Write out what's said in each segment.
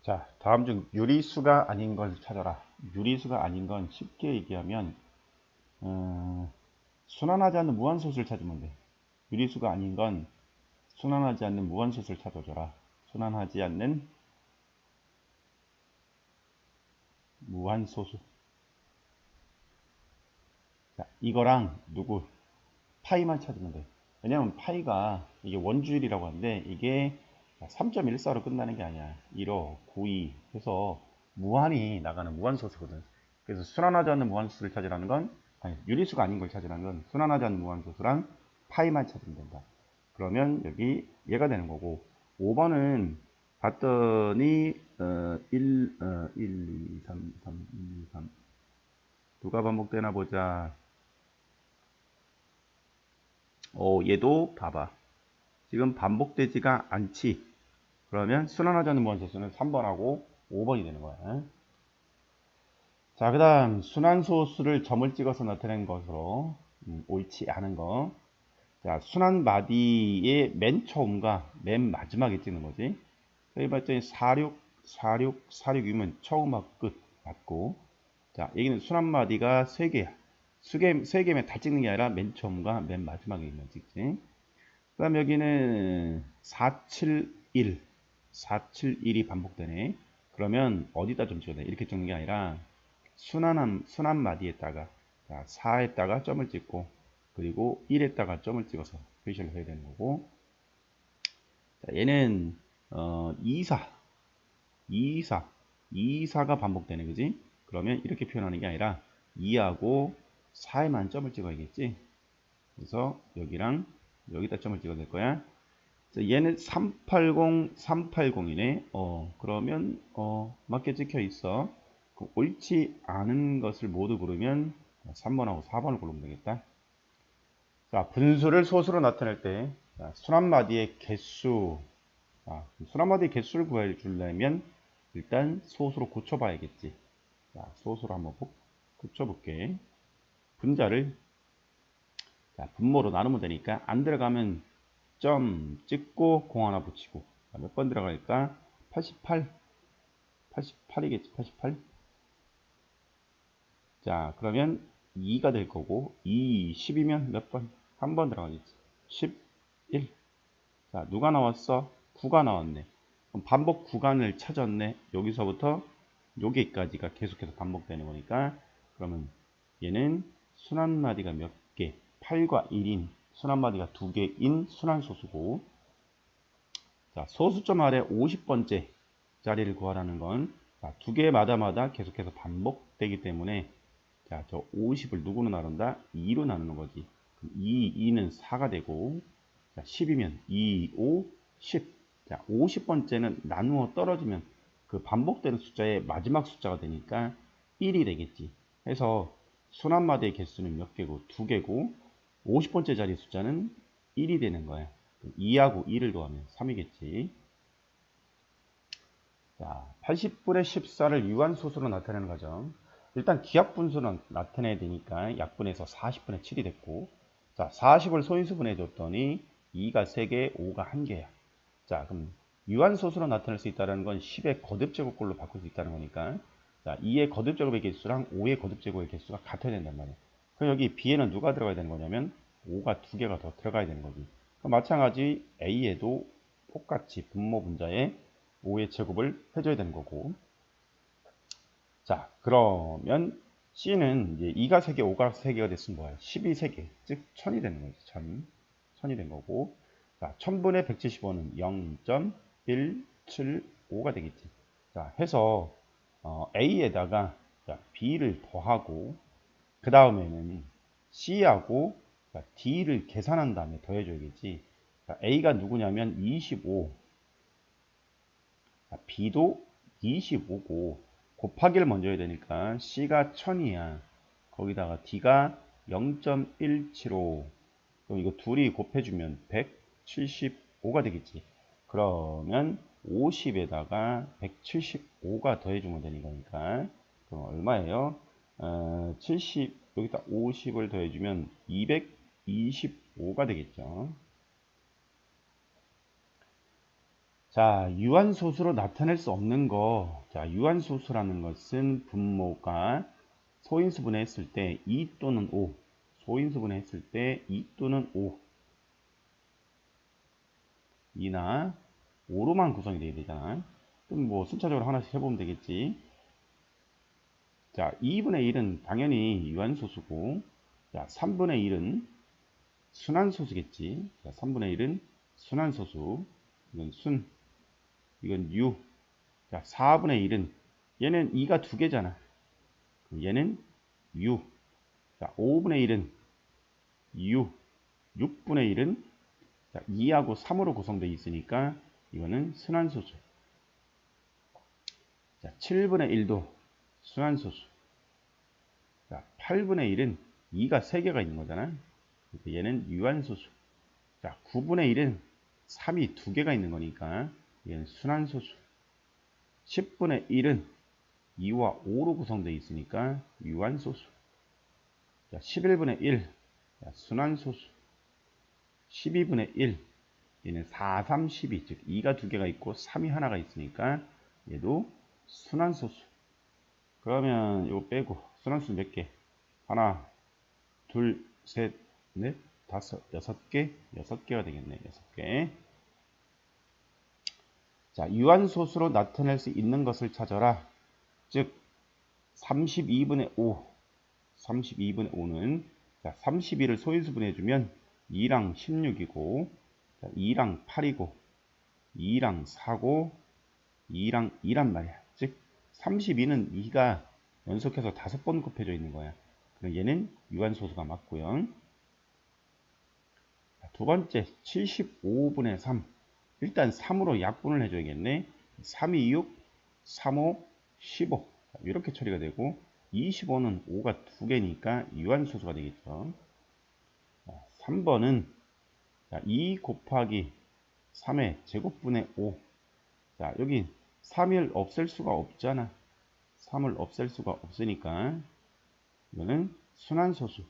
자, 다음 중 유리수가 아닌 걸 찾아라. 유리수가 아닌 건 쉽게 얘기하면 순환하지 않는 무한소수를 찾으면 돼. 유리수가 아닌 건 순환하지 않는 무한소수를 찾아줘라. 순환하지 않는 무한소수. 자, 이거랑 누구? 파이만 찾으면 돼. 왜냐면 파이가 이게 원주율이라고 하는데 이게 3.14로 끝나는 게 아니야. 1호, 92 해서 무한히 나가는 무한소수거든. 그래서 순환하지 않는 무한소수를 찾으라는 건 아니, 유리수가 아닌 걸 찾으라는 건 순환하지 않는 무한소수랑 파이만 찾으면 된다. 그러면 여기 얘가 되는 거고 5번은 봤더니 1, 2, 3, 3, 2, 3 누가 반복되나 보자. 얘도 봐봐. 지금 반복되지가 않지. 그러면 순환하지 않는 무한소수는 3번하고 5번이 되는 거야. 자, 그 다음 순환소수를 점을 찍어서 나타낸 것으로 옳지 않은 거. 자, 순환 마디의 맨 처음과 맨 마지막에 찍는 거지. 여기 봤더니 46, 46, 46이면 처음하고 끝 맞고. 자, 여기는 순환 마디가 3개야. 3개면 다 찍는 게 아니라 맨 처음과 맨 마지막에 있는 찍지. 그 다음 여기는 471, 471이 반복되네. 그러면 어디다 좀 찍어야 돼? 이렇게 찍는 게 아니라 순환 마디에다가 4에다가 점을 찍고 그리고 1에다가 점을 찍어서 표시를 해야 되는 거고. 자, 얘는 24, 24, 24가 반복되네, 그지? 그러면 이렇게 표현하는 게 아니라 2하고 4에만 점을 찍어야겠지. 그래서 여기랑 여기다 점을 찍어야 될 거야. 자, 얘는 380, 380이네. 그러면 맞게 찍혀 있어. 옳지 않은 것을 모두 고르면 3번하고 4번을 고르면 되겠다. 자, 분수를 소수로 나타낼 때 순환마디의 개수. 순환마디의 개수를 구해주려면 일단 소수로 고쳐봐야겠지. 자, 소수로 한번 고쳐볼게. 분자를 분모로 나누면 되니까 안 들어가면 점 찍고 공 하나 붙이고 몇 번 들어갈까? 88, 88이겠지. 88. 자, 그러면 2가 될 거고 2, 10이면 몇 번? 한 번 들어가겠지. 11. 자, 누가 나왔어? 9가 나왔네. 그럼 반복 구간을 찾았네. 여기서부터 여기까지가 계속해서 반복되는 거니까 그러면 얘는 순환마디가 몇 개? 8과 1인 순환마디가 2개인 순환소수고. 자, 소수점 아래 50번째 자리를 구하라는 건 두 개마다 계속해서 반복되기 때문에 자, 저 50을 누구로 나눈다? 2로 나누는 거지. 그럼 2는 4가 되고 자, 10이면 2, 5, 10. 자, 50번째는 나누어 떨어지면 그 반복되는 숫자의 마지막 숫자가 되니까 1이 되겠지. 해서 순환마디의 개수는 몇 개고? 2개고 50번째 자리 숫자는 1이 되는 거야. 2하고 2를 더하면 3이겠지. 자, 80분의 14를 유한소수로 나타내는 거죠. 일단 기하분수는 나타내야 되니까 약분해서 40분의 7이 됐고, 자, 40을 소인수분해 줬더니 2가 3개, 5가 1개야. 자, 그럼 유한소수로 나타낼 수 있다는 건 10의 거듭제곱꼴로 바꿀 수 있다는 거니까, 자, 2의 거듭제곱의 개수랑 5의 거듭제곱의 개수가 같아야 된단 말이야. 그럼 여기 B에는 누가 들어가야 되는 거냐면 5가 2개가 더 들어가야 되는 거지. 그럼 마찬가지 A에도 똑같이 분모 분자에 5의 제곱을 해줘야 되는 거고. 자, 그러면 C는 이제 2가 3개, 5가 3개가 됐으면 뭐야? 10이 3개, 즉 1000이 되는 거지. 1000이 된 거고. 자, 1000분의 175는 0.175가 되겠지. 자, 해서 A에다가 B를 더하고 그 다음에는 C하고 D를 계산한 다음에 더해줘야겠지. 자, A가 누구냐면 25, B도 25고 곱하기를 먼저 해야 되니까 C가 1000이야. 거기다가 D가 0.175. 그럼 이거 둘이 곱해주면 175가 되겠지. 그러면 50에다가 175가 더해주면 되는 거니까 그럼 얼마예요? 70 여기다 50을 더해주면 225가 되겠죠. 자, 유한소수로 나타낼 수 없는 거. 자, 유한소수라는 것은 분모가 소인수분해 했을 때 2 또는 5. 소인수분해 했을 때 2 또는 5. 2나 5로만 구성이 돼야 되잖아. 그럼 뭐 순차적으로 하나씩 해보면 되겠지. 자, 2분의 1은 당연히 유한소수고, 자, 3분의 1은 순환소수겠지. 자, 3분의 1은 순환소수. 이건 순. 이건 유. 자, 4분의 1은 얘는 2가 두 개잖아. 얘는 유. 자, 5분의 1은 유. 6분의 1은 자, 2하고 3으로 구성되어 있으니까 이거는 순환소수. 자, 7분의 1도 순환소수. 자, 8분의 1은 2가 3개가 있는 거잖아. 그러니까 얘는 유한소수. 자, 9분의 1은 3이 2개가 있는 거니까 얘는 순환소수. 10분의 1은 2와 5로 구성되어 있으니까 유한소수. 자, 11분의 1 자, 순환소수. 12분의 1 얘는 4, 3, 12 즉 2가 2개가 있고 3이 하나가 있으니까 얘도 순환소수. 그러면 이거 빼고 순환수 몇 개? 하나, 둘, 셋, 넷, 다섯, 6개? 6개가 되겠네. 6개. 자, 유한소수로 나타낼 수 있는 것을 찾아라. 즉 32분의 5. 32분의 5는 자, 32를 소인수분해 주면 2랑 16이고 2랑 8이고 2랑 4고 2랑 2란 말이야. 즉 32는 2가 연속해서 5번 곱해져 있는 거야. 그럼 얘는 유한소수가 맞고요. 두 번째 75분의 3 일단 3으로 약분을 해줘야겠네. 3, 2, 6, 3, 5, 15 이렇게 처리가 되고 25는 5가 2개니까 유한소수가 되겠죠. 3번은 2 곱하기 3의 제곱분의 5 자, 여기 3을 없앨 수가 없잖아. 3을 없앨 수가 없으니까 이거는 순환소수.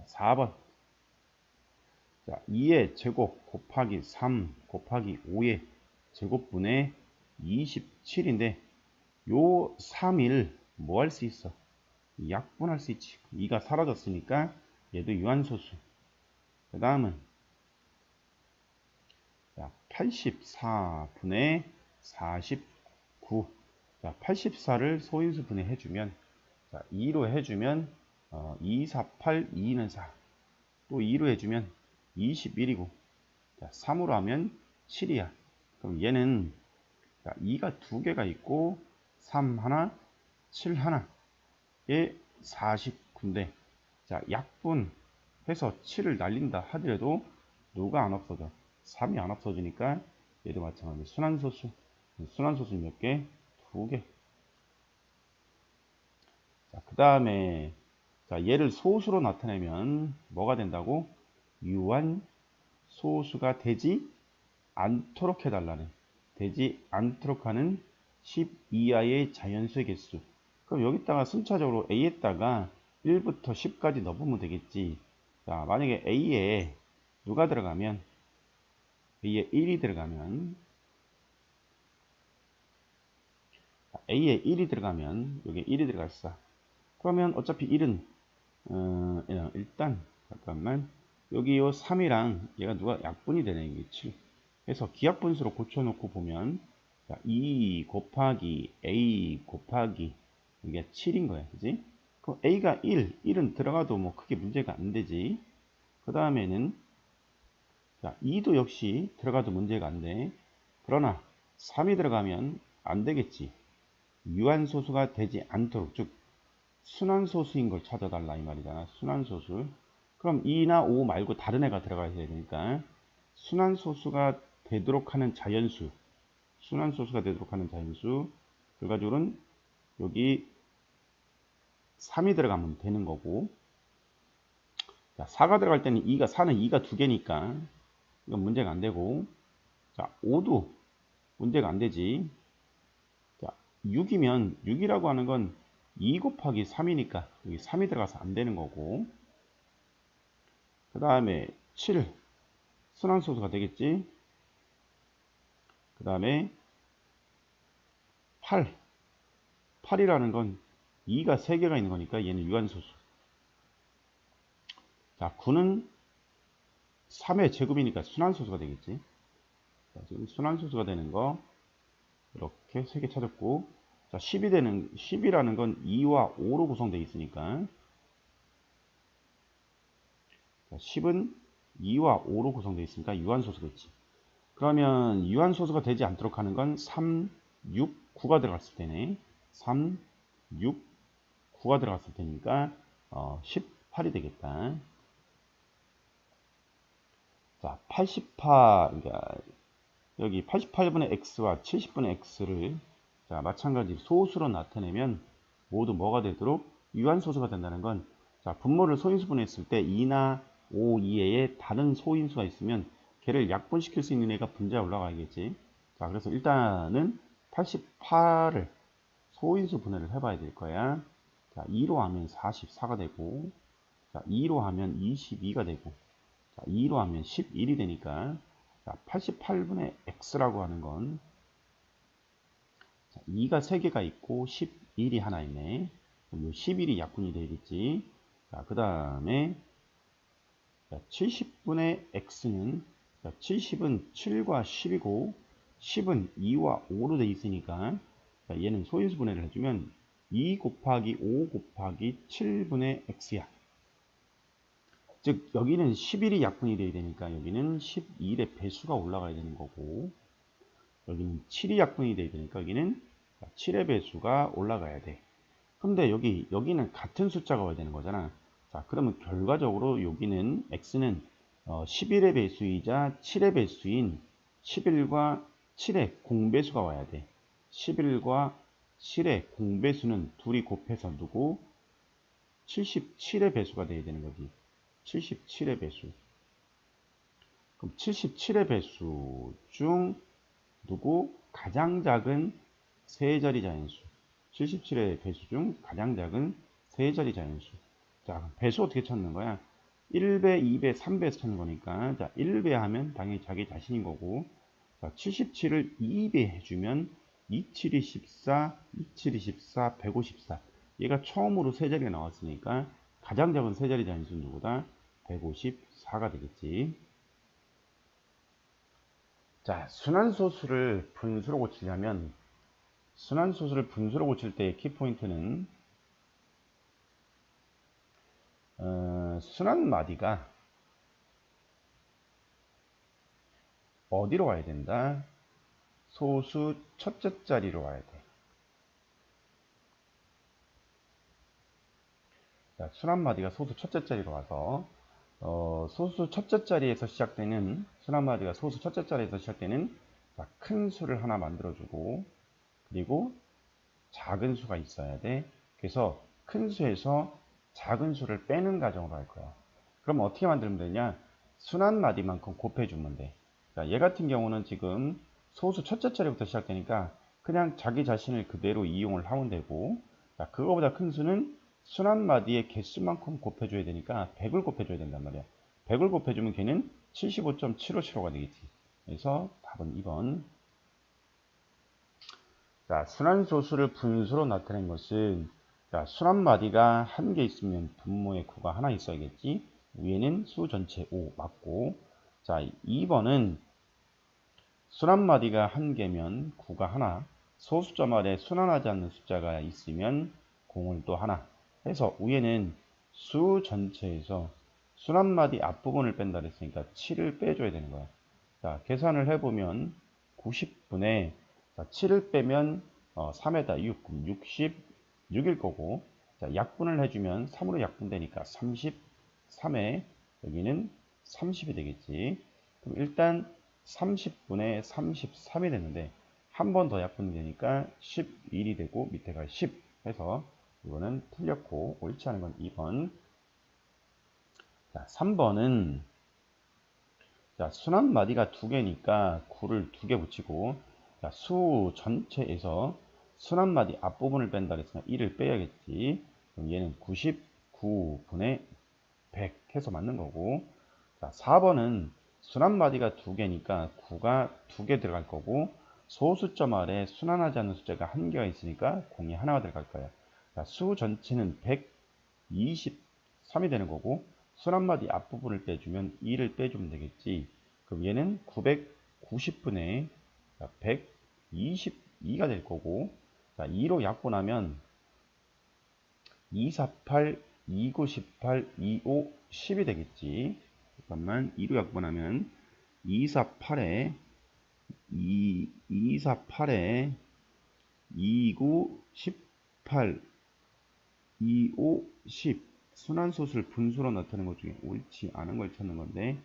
4번 자, 2의 제곱 곱하기 3 곱하기 5의 제곱분의 27인데 요 3일 뭐 할 수 있어? 약분할 수 있지. 2가 사라졌으니까 얘도 유한소수. 그 다음은 84분의 49 자, 84를 소인수 분해해주면 자, 2로 해주면 2, 4, 8, 2는 4 또 2로 해주면 21이고 자, 3으로 하면 7이야. 그럼 얘는 자, 2가 2개가 있고 3 하나 7 하나에 49인데 자, 약분해서 7을 날린다 하더라도 누가 안 없어져? 3이 안 없어지니까 얘도 마찬가지 순환소수. 순환소수 몇 개? 2개. 자, 그 다음에 자, 얘를 소수로 나타내면 뭐가 된다고? 유한소수가 되지 않도록 해달라는 되지 않도록 하는 10 이하의 자연수의 개수. 그럼 여기다가 순차적으로 A에다가 1부터 10까지 넣어보면 되겠지. 자, 만약에 A에 누가 들어가면 A에 1이 들어가면 A에 1이 들어가면 여기에 1이 들어갔어. 그러면 어차피 1은 일단 잠깐만 여기 요 3이랑 얘가 누가 약분이 되네. 이게 7 해서 기하분수로 고쳐놓고 보면 자, 2 곱하기 A 곱하기 이게 7인 거야. 그지? 그럼 A가 1은 들어가도 뭐 크게 문제가 안 되지. 그 다음에는 자, 2도 역시 들어가도 문제가 안 돼. 그러나 3이 들어가면 안 되겠지. 유한소수가 되지 않도록 즉 순환소수인 걸 찾아달라 이 말이잖아. 순환소수. 그럼 2나 5 말고 다른 애가 들어가야 되니까 순환소수가 되도록 하는 자연수 순환소수가 되도록 하는 자연수 결과적으로는 여기 3이 들어가면 되는 거고 자, 4가 들어갈 때는 4는 2가 2개니까 이건 문제가 안 되고 자, 5도 문제가 안 되지. 자, 6이면 6이라고 하는 건 2 곱하기 3이니까 여기 3이 들어가서 안 되는 거고 그 다음에 7 순환소수가 되겠지. 그 다음에 8이라는 건 2가 3개가 있는 거니까 얘는 유한소수. 자, 9는 3의 제곱이니까 순환소수가 되겠지. 자, 지금 순환소수가 되는 거 이렇게 3개 찾았고, 자, 10이라는 건 2와 5로 구성되어 있으니까, 자, 10은 2와 5로 구성되어 있으니까 유한소수겠지. 그러면 유한소수가 되지 않도록 하는 건 3, 6, 9가 들어갔을 때네. 3, 6, 9가 들어갔을 테니까 18이 되겠다. 자, 88, 그러니까 여기 88분의 x와 70분의 x를 자, 마찬가지 소수로 나타내면 모두 뭐가 되도록 유한소수가 된다는 건, 자, 분모를 소인수분했을 때 2나 5 이외에 다른 소인수가 있으면 걔를 약분시킬 수 있는 애가 분자에 올라가겠지. 자, 그래서 일단은 88을 소인수 분해를 해봐야 될 거야. 자, 2로 하면 44가 되고, 자, 2로 하면 22가 되고, 자, 2로 하면 11이 되니까, 자, 88분의 x라고 하는 건, 자, 2가 3개가 있고 11이 하나 있네. 그럼 이 11이 약분이 되겠지. 자, 그 다음에 70분의 x는, 자, 70은 7과 10이고 10은 2와 5로 되어 있으니까, 자, 얘는 소인수 분해를 해주면 2 곱하기 5 곱하기 7분의 x야. 즉 여기는 11이 약분이 돼야 되니까 여기는 11의 배수가 올라가야 되는 거고, 여기는 7이 약분이 돼야 되니까 여기는 7의 배수가 올라가야 돼. 근데 여기는 같은 숫자가 와야 되는 거잖아. 자, 그러면 결과적으로 여기는 x는 11의 배수이자 7의 배수인 11과 7의 공배수가 와야 돼. 11과 7의 공배수는 둘이 곱해서 누구? 77의 배수가 돼야 되는 거지. 77의 배수. 그럼 77의 배수 중 누구? 가장 작은 세자리 자연수. 77의 배수 중 가장 작은 세자리 자연수. 자, 배수 어떻게 찾는 거야? 1배, 2배, 3배에서 찾는 거니까, 자, 1배 하면 당연히 자기 자신인 거고, 자, 77을 2배 해주면 27이 14, 27이 14, 154. 얘가 처음으로 세자리가 나왔으니까 가장 작은 세자리 자연수는 누구다? 154가 되겠지. 자, 순환소수를 분수로 고치려면, 순환소수를 분수로 고칠 때의 키포인트는 순환마디가 어디로 와야 된다? 소수 첫째 자리로 와야 돼. 자, 순환마디가 소수 첫째 자리로 와서 소수 첫째 자리에서 시작되는, 순환마디가 소수 첫째 자리에서 시작되는, 자, 큰 수를 하나 만들어주고, 그리고 작은 수가 있어야 돼. 그래서 큰 수에서 작은 수를 빼는 과정으로 할 거야. 그럼 어떻게 만들면 되냐? 순환마디만큼 곱해주면 돼. 그러니까 얘 같은 경우는 지금 소수 첫째 자리부터 시작되니까 그냥 자기 자신을 그대로 이용을 하면 되고, 자, 그거보다 큰 수는 순환마디의 개수만큼 곱해줘야 되니까 100을 곱해줘야 된단 말이야. 100을 곱해주면 걔는 75.757호가 되겠지. 그래서 답은 2번. 자, 순환소수를 분수로 나타낸 것은, 자, 순환마디가 한 개 있으면 분모에 9가 하나 있어야겠지. 위에는 수 전체 5 맞고, 자, 2번은 순환마디가 한 개면 9가 하나, 소수점 아래 순환하지 않는 숫자가 있으면 공을 또 하나 해서 위에는 수 전체에서 순환마디 앞부분을 뺀다 그랬으니까 7을 빼줘야 되는 거야. 자, 계산을 해보면 90분의, 자, 7을 빼면 3에다 6, 그럼 66일 거고, 자, 약분을 해주면 3으로 약분되니까 33에 여기는 30이 되겠지. 그럼 일단 30분의 33이 되는데 한 번 더 약분되니까 11이 되고 밑에가 10 해서 이거는 틀렸고 옳지 않은 건 2번. 자, 3번은 자, 순환마디가 두 개니까 9를 두 개 붙이고, 자, 수 전체에서 순환마디 앞부분을 뺀다 그랬으니까 1을 빼야겠지. 그럼 얘는 99분의 100 해서 맞는 거고, 자, 4번은 순환마디가 2개니까 9가 2개 들어갈 거고, 소수점 아래 순환하지 않는 숫자가 1개가 있으니까 0이 하나가 들어갈 거예요. 자, 수 전체는 123이 되는 거고, 순환마디 앞부분을 빼주면 2를 빼주면 되겠지. 그럼 얘는 990분의 122가 될 거고, 자, 2로 약분하면 248, 2918, 25, 10이 되겠지. 잠깐만, 2로 약분하면 248에 248에 29, 18, 25, 10 순환소수를 분수로 나타내는 것 중에 옳지 않은 걸 찾는 건데,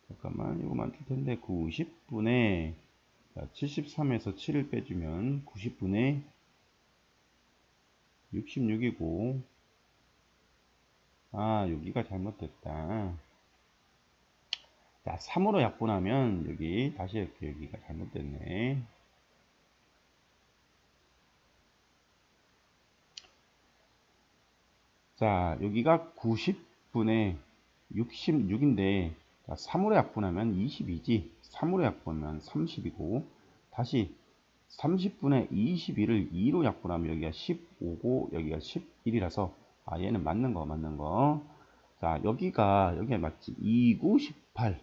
잠깐만, 이거 많을 텐데 90분의 73에서 7을 빼주면 90분의 66이고, 아, 여기가 잘못됐다. 자, 3으로 약분하면 여기 다시 이렇게 여기가 잘못됐네. 자, 여기가 90분의 66인데, 자, 3으로 약분하면 22지. 3으로 약분하면 30이고, 다시 30분의 21을 2로 약분하면 여기가 15고, 여기가 11이라서, 아, 얘는 맞는 거. 자, 여기가 맞지. 29, 18,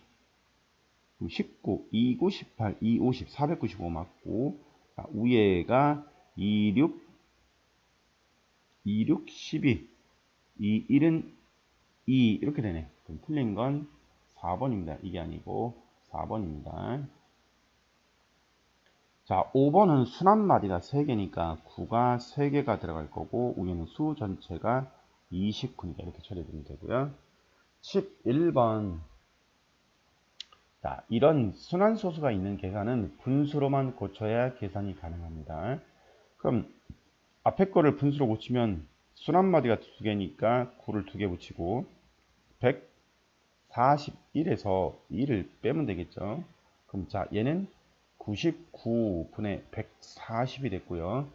19, 29, 18, 2, 50, 495 맞고, 자, 위에가 26, 12, 2, 1은 2 이렇게 되네. 그럼 틀린 건 4번입니다. 이게 아니고 4번입니다. 자, 5번은 순환마디가 3개니까 9가 3개가 들어갈 거고, 위에는 수 전체가 29니까 이렇게 처리되면 되고요. 11번. 자, 이런 순환소수가 있는 계산은 분수로만 고쳐야 계산이 가능합니다. 그럼 앞에 거를 분수로 고치면 순환마디가 2개니까 9를 2개 붙이고 141에서 2를 빼면 되겠죠. 그럼 자, 얘는 99분의 140이 됐고요.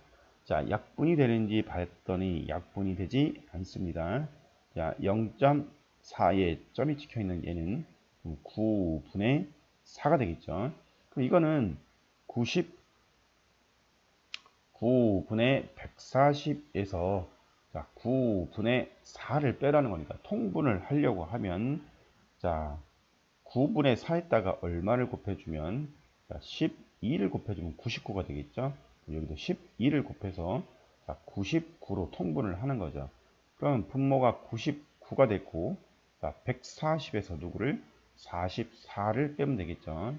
자, 약분이 되는지 봤더니 약분이 되지 않습니다. 자, 0.4에 점이 찍혀 있는 얘는 9분의 4가 되겠죠. 그럼 이거는 99분의 140에서 자, 9분의 4를 빼라는 거니까 통분을 하려고 하면, 자, 9분의 4에다가 얼마를 곱해주면, 자, 12를 곱해주면 99가 되겠죠. 여기도 12를 곱해서 자, 99로 통분을 하는 거죠. 그럼 분모가 99가 됐고, 자, 140에서 누구를 44를 빼면 되겠죠.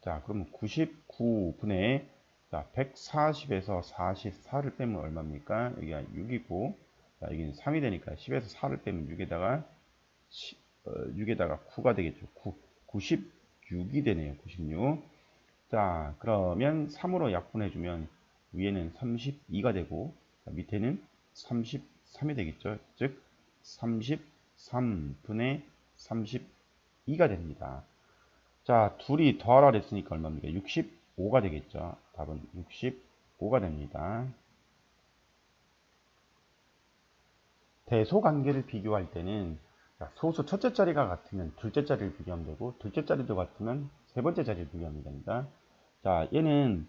자, 그럼 99분의 자, 140에서 44를 빼면 얼마입니까? 여기가 6이고, 자, 여기는 3이 되니까 10에서 4를 빼면 6에다가 6에다가 9가 되겠죠. 96이 되네요. 96. 자, 그러면 3으로 약분해주면 위에는 32가 되고, 자, 밑에는 33이 되겠죠. 즉, 33분의 32가 됩니다. 자, 둘이 더하라 그랬으니까 얼마입니까? 65가 되겠죠. 답은 65가 됩니다. 대소관계를 비교할 때는 소수 첫째 자리가 같으면 둘째 자리를 비교하면 되고, 둘째 자리도 같으면 세 번째 자리를 비교하면 됩니다. 자, 얘는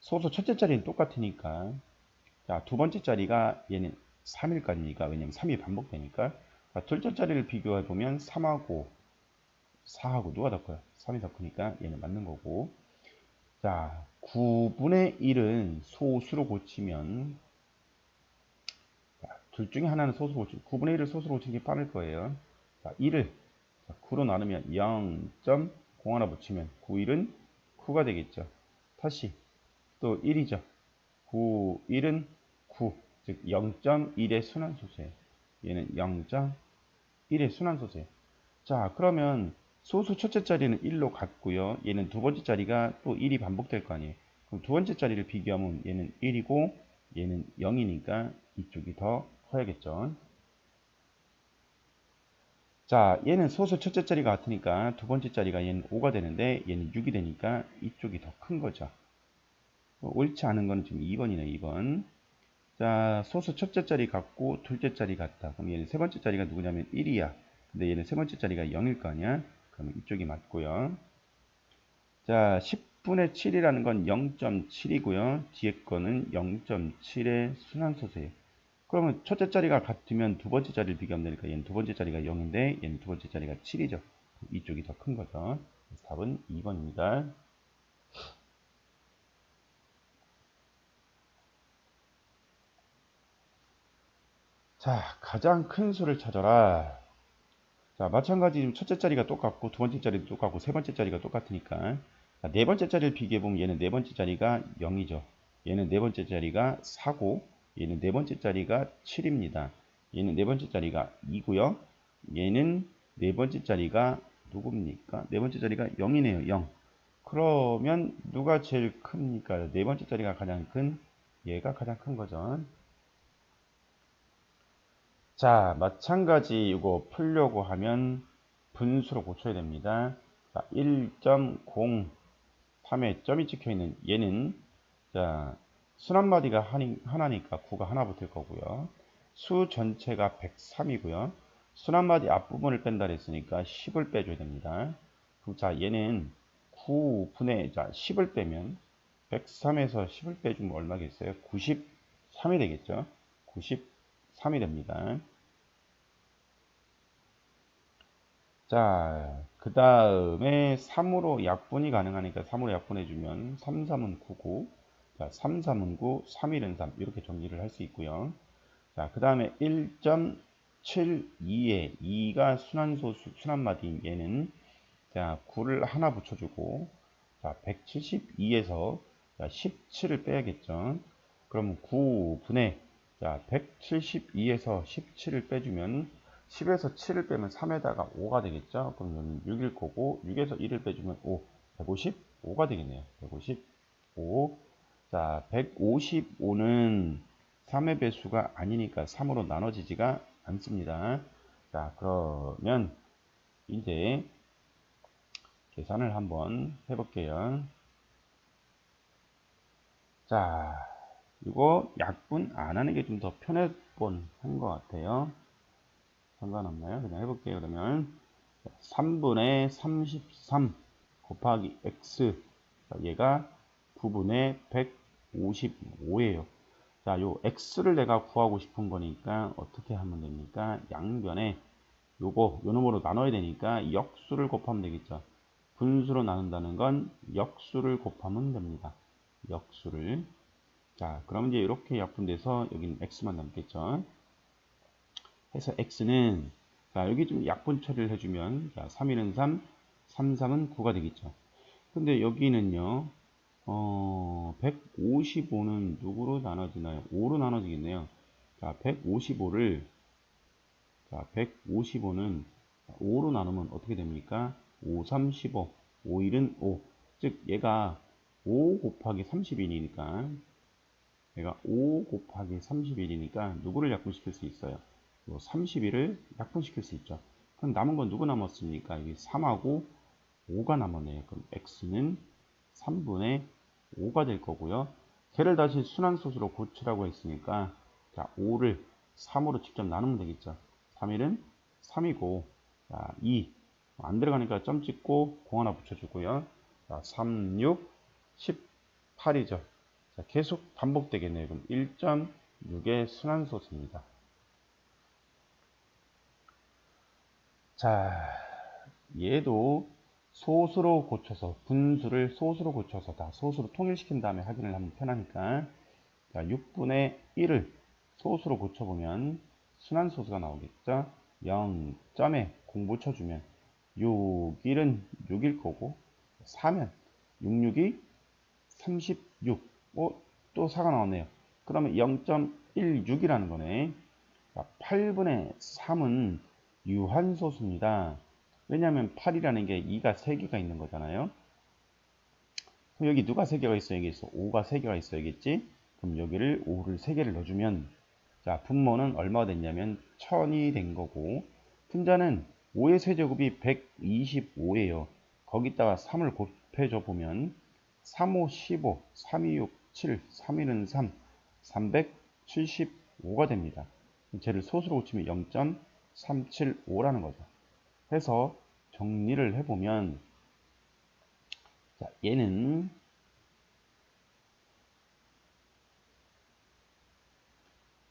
소수 첫째 자리는 똑같으니까, 자, 두 번째 자리가 얘는 3일 거 아닙니까? 왜냐면 3이 반복되니까. 자, 둘째 자리를 비교해 보면 3하고 4하고 누가 더 커요? 3이 더 크니까 얘는 맞는 거고. 자, 9분의 1은 소수로 고치면, 둘 중에 하나는 소수로 고치고 9분의 1을 소수로 고치는 게 빠를 거예요. 자, 1을 9로 나누면 0.0 하나 붙이면 9, 1은 9가 되겠죠. 다시 또 1이죠. 9, 1은 9, 즉 0.1의 순환소수예요. 얘는 0.1의 순환소수예요. 자, 그러면 소수 첫째 자리는 1로 같고요. 얘는 두 번째 자리가 또 1이 반복될 거 아니에요. 그럼 두 번째 자리를 비교하면 얘는 1이고 얘는 0이니까 이쪽이 더 커야겠죠. 자, 얘는 소수 첫째 자리가 같으니까 두 번째 자리가 얘는 5가 되는데 얘는 6이 되니까 이쪽이 더 큰 거죠. 옳지 않은 거는 지금 2번이네, 2번. 자, 소수 첫째 자리 같고 둘째 자리 같다. 그럼 얘는 세 번째 자리가 누구냐면 1이야. 근데 얘는 세 번째 자리가 0일 거 아니야? 그러면 이쪽이 맞고요. 자, 10분의 7이라는 건 0.7이고요. 뒤에 거는 0.7의 순환소수예요. 그러면 첫째 자리가 같으면 두 번째 자리를 비교하면 되니까 얘는 두 번째 자리가 0인데 얘는 두 번째 자리가 7이죠. 이쪽이 더 큰 거죠. 그래서 답은 2번입니다. 자, 가장 큰 수를 찾아라. 자, 마찬가지 첫째 자리가 똑같고 두 번째 자리도 똑같고 세 번째 자리가 똑같으니까 자, 네 번째 자리를 비교해보면 얘는 네 번째 자리가 0이죠. 얘는 네 번째 자리가 4고 얘는 네 번째 자리가 7입니다. 얘는 네 번째 자리가 2고요. 얘는 네 번째 자리가 누굽니까? 네 번째 자리가 0이네요. 0. 그러면 누가 제일 큽니까? 네 번째 자리가 가장 큰 얘가 가장 큰 거죠. 자, 마찬가지 이거 풀려고 하면 분수로 고쳐야 됩니다. 자, 1.03에 점이 찍혀 있는 얘는 자, 순한마디가 하나니까 9가 하나 붙을 거고요. 수 전체가 103이고요. 순한마디 앞부분을 뺀다 그랬으니까 10을 빼줘야 됩니다. 그럼 자, 얘는 9분의 자, 10을 빼면 103에서 10을 빼주면 얼마겠어요? 93이 되겠죠? 93이 됩니다. 자, 그 다음에 3으로 약분이 가능하니까 3으로 약분해주면 3, 3은 9고, 자, 3, 3은 9, 3, 1은 3, 이렇게 정리를 할 수 있고요. 자, 그 다음에 1.72에 2가 순환소수, 순환마디인 얘는, 자, 9를 하나 붙여주고, 자, 172에서 17을 빼야겠죠. 그럼 9분의, 자, 172에서 17을 빼주면 10에서 7을 빼면 3에다가 5가 되겠죠. 그럼 여기는 6일 거고 6에서 1을 빼주면 5, 155가 되겠네요. 155. 자, 155는 3의 배수가 아니니까 3으로 나눠지지가 않습니다. 자, 그러면 이제 계산을 한번 해볼게요. 자, 이거 약분 안 하는 게 좀 더 편해 한 것 같아요. 상관없나요? 그냥 해볼게요. 그러면 3분의 33 곱하기 x 얘가 9분의 155예요. 자, 요 x를 내가 구하고 싶은 거니까 어떻게 하면 됩니까? 양변에 요거 요 놈으로 나눠야 되니까 역수를 곱하면 되겠죠. 분수로 나눈다는 건 역수를 곱하면 됩니다. 역수를. 자, 그럼 이제 이렇게 약분돼서 여기는 x만 남겠죠. 해서 x는 자, 여기 좀 약분 처리를 해주면 자, 3일은 3, 3, 3은 9가 되겠죠. 근데 여기는요 155는 누구로 나눠지나요? 5로 나눠지겠네요. 자, 155를 자, 155는 5로 나누면 어떻게 됩니까? 5, 3, 15, 5, 1은 5. 즉 얘가 5 곱하기 30일이니까 얘가 5 곱하기 30일이니까 누구를 약분시킬 수 있어요? 31을 약분시킬 수 있죠. 그럼 남은 건 누구 남았습니까? 여기 3하고 5가 남았네요. 그럼 x는 3분의 5가 될 거고요. 걔를 다시 순환소수로 고치라고 했으니까 자, 5를 3으로 직접 나누면 되겠죠. 3일은 3이고 자, 2. 안 들어가니까 점 찍고 공 하나 붙여주고요. 자, 3, 6, 18이죠. 자, 계속 반복되겠네요. 그럼 1.6의 순환소수입니다. 자, 얘도 소수로 고쳐서 분수를 소수로 고쳐서 다 소수로 통일시킨 다음에 확인을 하면 편하니까 자, 6분의 1을 소수로 고쳐보면 순환소수가 나오겠죠. 0점에 공 붙여주면 6, 1은 6일 거고 4면 6, 6이 36. 또 4가 나왔네요. 그러면 0.16이라는 거네. 자, 8분의 3은 유한소수입니다. 왜냐하면 8이라는 게 2가 3개가 있는 거잖아요. 그럼 여기 누가 3개가 있어야겠어? 5가 3개가 있어야겠지? 그럼 여기를 5를 3개를 넣어주면 자, 분모는 얼마가 됐냐면 1000이 된 거고 분자는 5의 세제곱이 125예요. 거기다가 3을 곱해줘 보면 3, 5, 15, 3, 2, 6, 7, 3, 1은 3, 375가 됩니다. 쟤를 소수로 고치면 0.375라는 거죠. 해서 정리를 해보면, 자, 얘는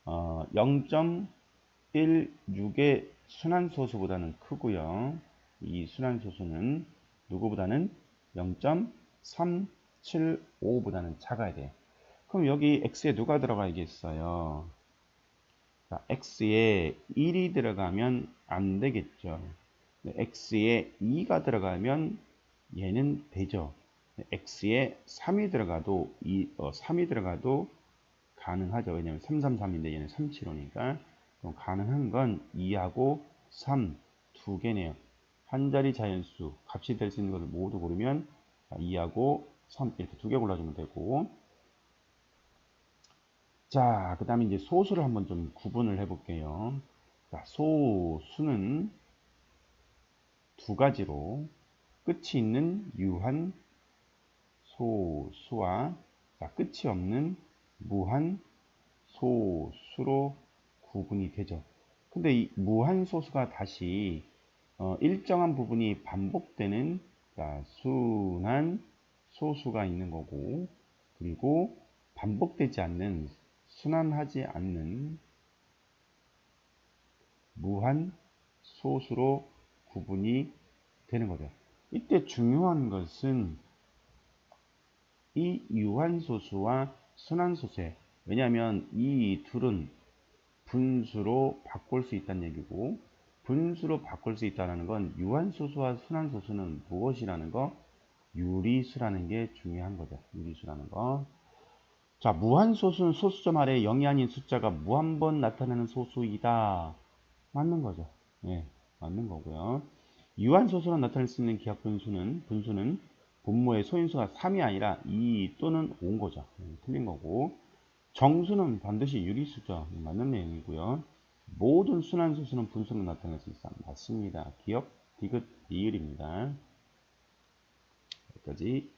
0.16의 순환소수보다는 크고요. 이 순환소수는 누구보다는 0.375보다는 작아야 돼. 그럼 여기 x에 누가 들어가야겠어요? 자, x에 1이 들어가면 안 되겠죠. x에 2가 들어가면 얘는 되죠. x에 3이 들어가도 3이 들어가도 가능하죠. 왜냐면 333인데 얘는 375니까. 그럼 가능한 건 2하고 3 두 개네요. 한 자리 자연수 값이 될 수 있는 것을 모두 고르면 2하고 3 이렇게 두 개 골라주면 되고, 자, 그 다음에 이제 소수를 한번 좀 구분을 해 볼게요. 자, 소수는 두 가지로 끝이 있는 유한 소수와, 자, 끝이 없는 무한 소수로 구분이 되죠. 근데 이 무한 소수가 다시 일정한 부분이 반복되는, 자, 순한 소수가 있는 거고, 그리고 반복되지 않는, 순환하지 않는 무한 소수로 구분이 되는 거죠. 이때 중요한 것은 이 유한소수와 순환소수에, 왜냐하면 이 둘은 분수로 바꿀 수 있다는 얘기고, 분수로 바꿀 수 있다는 건 유한소수와 순환소수는 무엇이라는 거? 유리수라는 게 중요한 거죠. 유리수라는 거. 자, 무한소수는 소수점 아래 0이 아닌 숫자가 무한번 나타나는 소수이다. 맞는 거죠. 예, 맞는 거고요. 유한소수로 나타낼 수 있는 기하 분수는 분모의 소인수가 3이 아니라 2 또는 5인 거죠. 틀린 거고. 정수는 반드시 유리수죠. 맞는 내용이고요. 모든 순환소수는 분수로 나타낼 수 있어. 맞습니다. 기억, 디귿, 리을입니다. 여기까지.